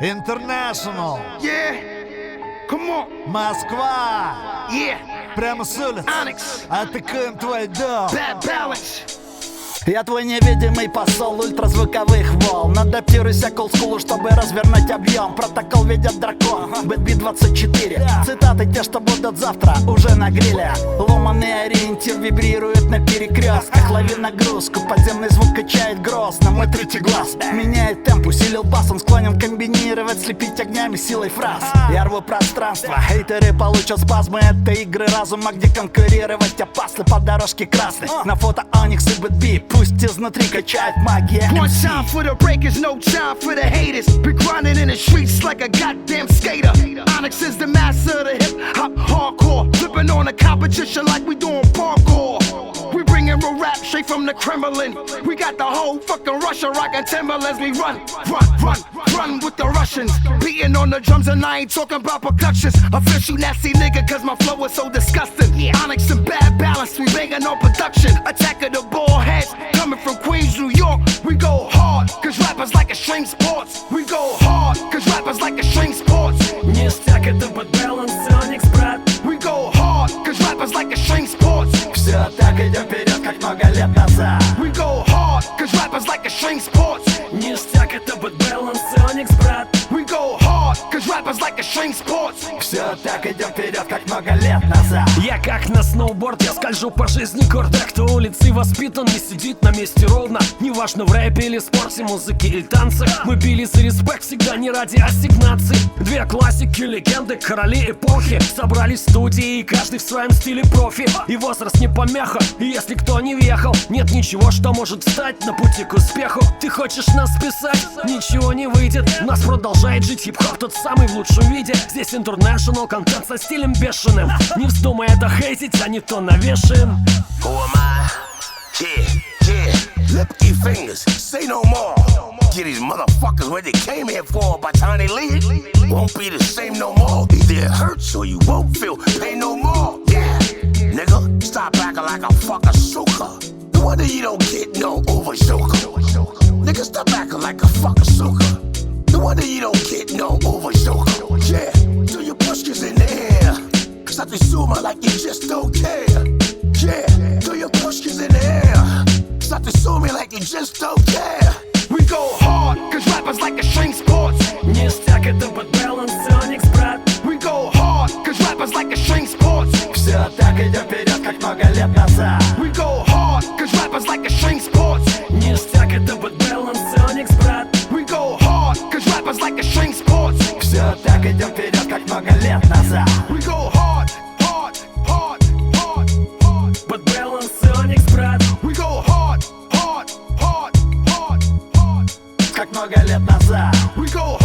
International. Yeah, come on. Москва. Yeah, Прямо с улицы. Onyx. Атакуем твой дом. Bad balance. Я твой невидимый посол ультразвуковых волн. Адаптируйся к олдскулу, чтобы развернуть объем. Протокол ведет дракон, BB24. Цитаты те, что будут завтра, уже на гриле. Ломаный ориентир вибрирует на перекрестках. Лови нагрузку, подземный звук качает грозно. Мой третий глаз меняет темп, усилил бас. Он склонен комбинировать, слепить огнями силой фраз. Я рву пространство, хейтеры получат спазмы. Это игры разума, где конкурировать опасно. По дорожке красной, на фото Onyx и BB. Пусть изнутри качает магия. One time for the breakers, no time for the haters. Been grinding in the streets like a goddamn skater. Onyx is the master of the hip hop hardcore. Flipping on the competition like we doing parkour. We bringin' real rap straight from the Kremlin. We got the whole fucking Russia rockin' Timberlands. We run with the Russians. Beating on the drums and I ain't talking about percussions. Official nasty nigga cause my flow is so disgusting. Onyx and Bad Balance, we bangin' on production. Attack of the ball heads, coming from Queens, New York. We go hard, cause rappers like a string sports. We go hard, cause rappers like a string sports. Ништяк, это Bad Balance, Onyx, брат. We go hard, cause rappers like a string sports. Все так идем вперед, как много лет назад. We go hard, cause rappers like a string sports. Ништяк, это Bad Balance, Onyx, брат. We go hard, cause rappers like a string sports. Все так идем вперед, как много лет назад. Я как на сноуборд, я скольжу по жизни гордо. Кто улицы воспитан, не сидит на месте ровно. Неважно в рэпе или спорте, музыке или танцах. Мы били за респект всегда не ради ассигнаций. Две классики, легенды, короли эпохи собрались в студии, и каждый в своем стиле профи. И возраст не помеха, и если кто не въехал, нет ничего, что может встать на пути к успеху. Ты хочешь нас списать? Ничего не выйдет. У нас продолжает жить хип-хоп, тот самый в лучшем виде. Здесь international контент со стилем бешеным. Не вздумай это хейтить, а не то навешаем. Who am I? Yeah. Lippy fingers, say no more. Get these motherfuckers what they came here for. By the time they leave, won't be the same no more. Either it hurts or you won't feel pain no more. Yeah, nigga, stop acting like a fucking sucker. No wonder you don't get no overshoker. Nigga, stop acting like a fucking sucker. No wonder you don't get no overshoker. Yeah, do your pushkins in the air. Stop assuming like you just don't care. Yeah, do your pushkins in the air. Stop assuming like you just don't care. We go hard, cause rappers like a string sports. Ништяк, это Bad Balance, Onyx, брат. We go hard, cause rappers like a string sports. Все так идем вперед, как много лет назад. We go hard, cause rappers like a string sports. Ништяк, это Bad Balance, Onyx, брат. We go hard, cause rappers like a string sports. Все так идем вперед, как много лет назад. We go hard. Bad Balance, Onyx, брат. We go hard. Как много лет назад. We go hard.